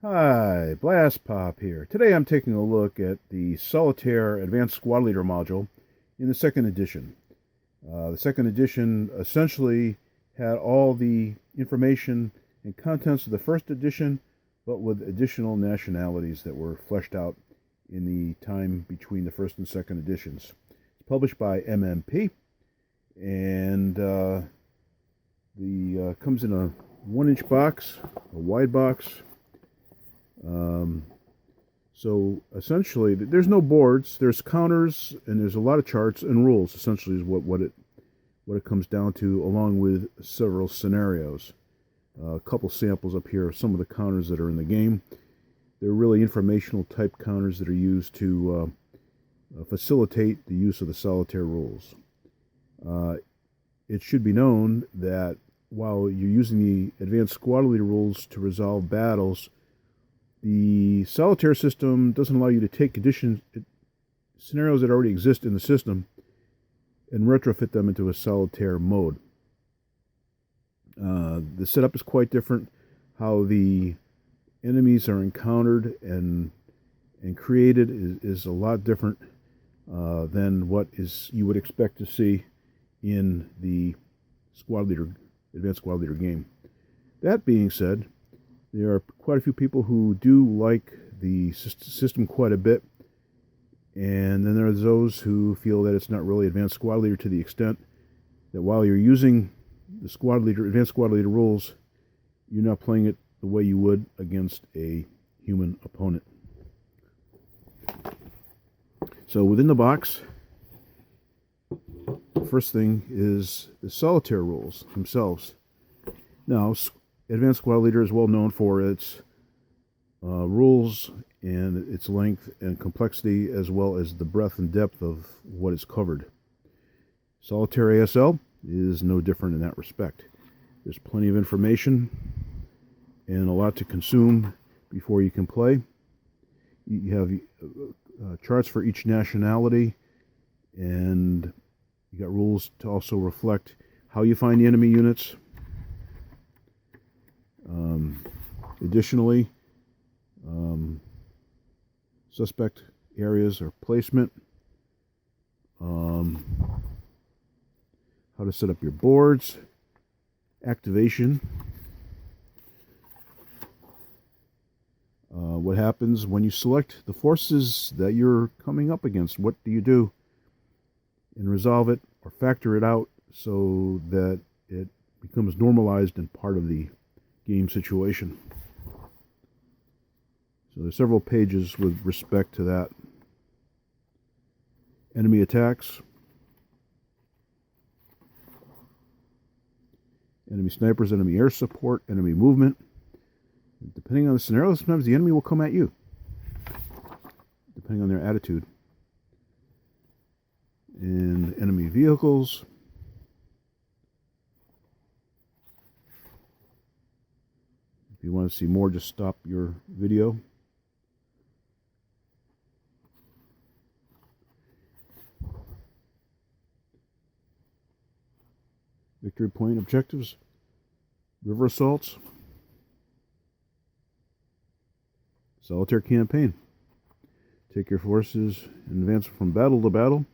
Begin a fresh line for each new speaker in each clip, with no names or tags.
Hi, Blastpop here. Today I'm taking a look at the Solitaire Advanced Squad Leader module in the second edition. The second edition essentially had all the information and contents of the first edition, but with additional nationalities that were fleshed out in the time between the first and second editions. It's published by MMP, and the comes in a 1-inch box, a wide box. So essentially, there's no boards. There's counters, and there's a lot of charts and rules. Essentially, is what it comes down to, along with several scenarios. A couple samples up here of some of the counters that are in the game. They're really informational type counters that are used to facilitate the use of the solitaire rules. It should be known that while you're using the advanced squad leader rules to resolve battles, the solitaire system doesn't allow you to take scenarios that already exist in the system and retrofit them into a solitaire mode. The setup is quite different. How the enemies are encountered and created is a lot different than what you would expect to see in the advanced squad leader game. That being said, there are quite a few people who do like the system quite a bit, and then there are those who feel that it's not really advanced squad leader to the extent that while you're using the advanced squad leader rules, you're not playing it the way you would against a human opponent. So within the box, the first thing is the solitaire rules themselves. Now, Advanced Squad Leader is well known for its rules and its length and complexity, as well as the breadth and depth of what is covered. Solitaire ASL is no different in that respect. There's plenty of information and a lot to consume before you can play. You have charts for each nationality, and you got rules to also reflect how you find the enemy units. Additionally, suspect areas or placement, how to set up your boards, activation, what happens when you select the forces that you're coming up against, what do you do, and resolve it or factor it out so that it becomes normalized and part of the game situation. So there's several pages with respect to that. Enemy attacks, enemy snipers, enemy air support, enemy movement. Depending on the scenario, sometimes the enemy will come at you, depending on their attitude. And enemy vehicles. If you want to see more, just stop your video. Victory point objectives, river assaults, solitaire campaign. Take your forces and advance from battle to battle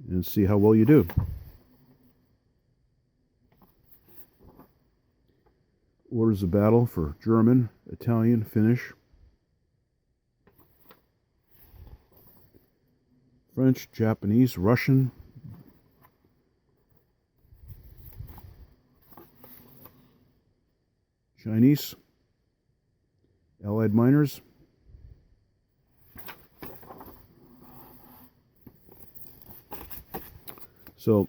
and see how well you do. Orders of battle for German, Italian, Finnish, French, Japanese, Russian, Chinese, Allied miners, so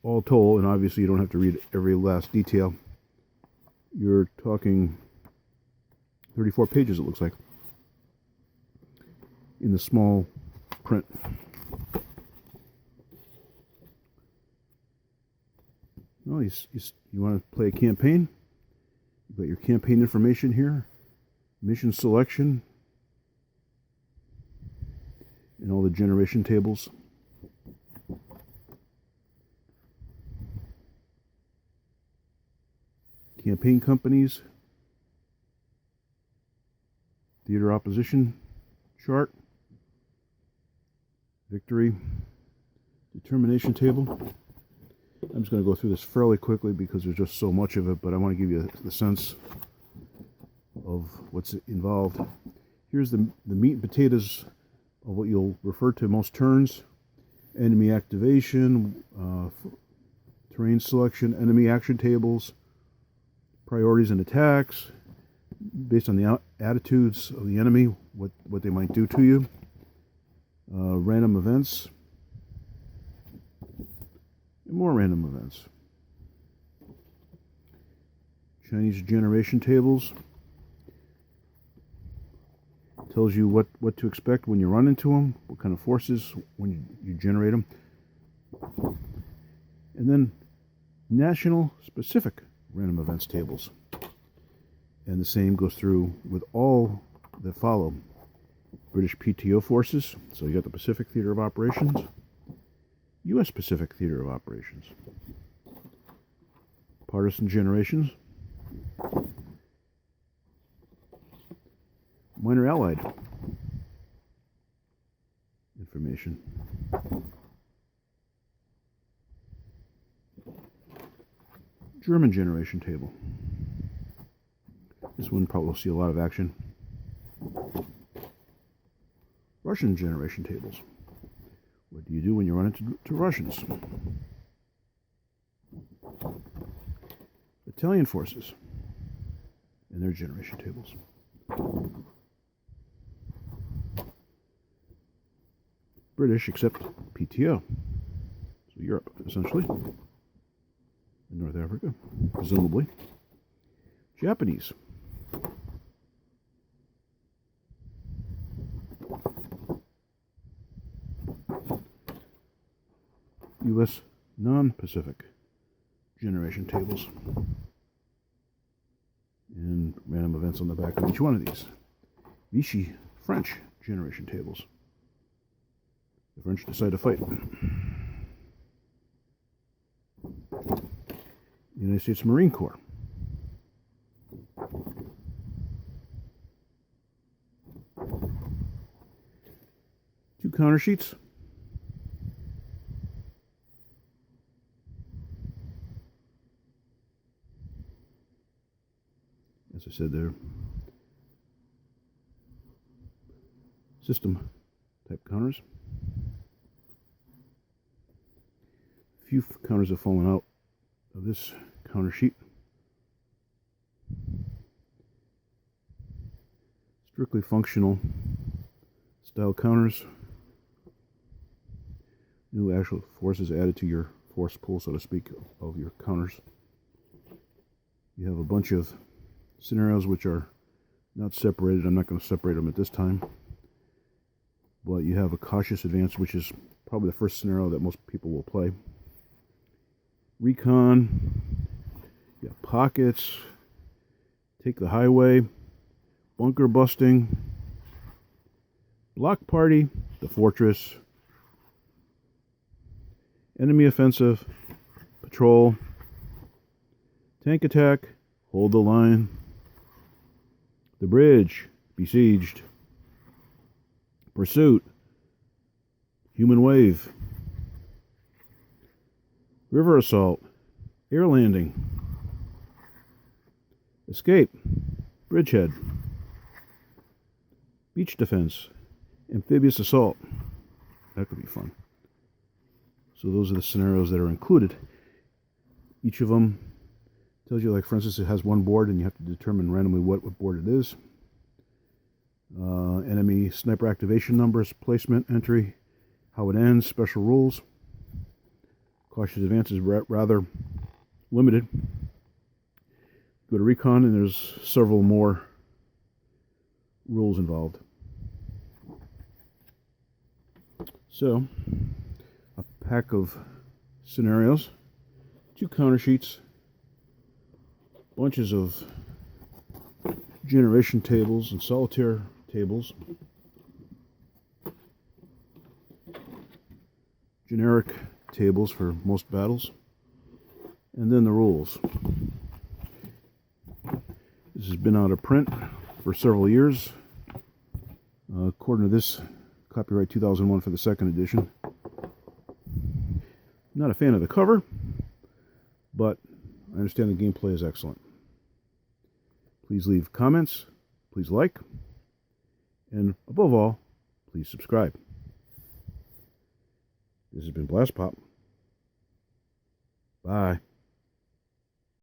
all told, and obviously you don't have to read every last detail, you're talking 34 pages, it looks like, in the small print. Well, you want to play a campaign? You've got your campaign information here, mission selection, and all the generation tables. campaign companies, theater opposition chart, victory, determination table. I'm just going to go through this fairly quickly because there's just so much of it, but I want to give you the sense of what's involved. Here's the meat and potatoes of what you'll refer to most turns: enemy activation, terrain selection, enemy action tables, priorities and attacks, based on the attitudes of the enemy, what they might do to you, random events, and more random events. Chinese generation tables tells you what to expect when you run into them, what kind of forces when you generate them. And then national specific random events tables. And the same goes through with all that follow. British PTO forces, so you got the Pacific Theater of Operations, U.S. Pacific Theater of Operations, partisan generations, minor allied information, German generation table. This one probably will see a lot of action. Russian generation tables. What do you do when you run into Russians? Italian forces and their generation tables. British, except PTO. So Europe, essentially. And North Africa, presumably. Japanese. U.S. non-Pacific generation tables. And random events on the back of each one of these. Vichy French generation tables. The French decide to fight. United States Marine Corps. Two counter sheets. As I said, they're system type counters. A few counters have fallen out of this counter sheet. Strictly functional style counters. New actual forces added to your force pool, so to speak, of your counters. You have a bunch of scenarios which are not separated. I'm not going to separate them at this time. But you have a cautious advance, which is probably the first scenario that most people will play. Recon. You got pockets. Take the highway. Bunker busting. Block party. The fortress. Enemy offensive. Patrol. Tank attack. Hold the line. The bridge. Besieged. Pursuit. Human wave. River assault. Air landing. Escape. Bridgehead. Beach defense. Amphibious assault. That could be fun. So those are the scenarios that are included. Each of them tells you, like, for instance, it has one board and you have to determine randomly what board it is. Enemy sniper activation numbers, placement, entry, how it ends, special rules. Cautious advance is rather limited. Go to recon and there's several more rules involved. So, a pack of scenarios, two counter sheets, bunches of generation tables and solitaire tables, generic tables for most battles, and then the rules. This has been out of print for several years. According to this, copyright 2001 for the second edition. Not a fan of the cover, but I understand the gameplay is excellent. Please leave comments, please like, and above all, please subscribe. This has been Blastpop. Bye.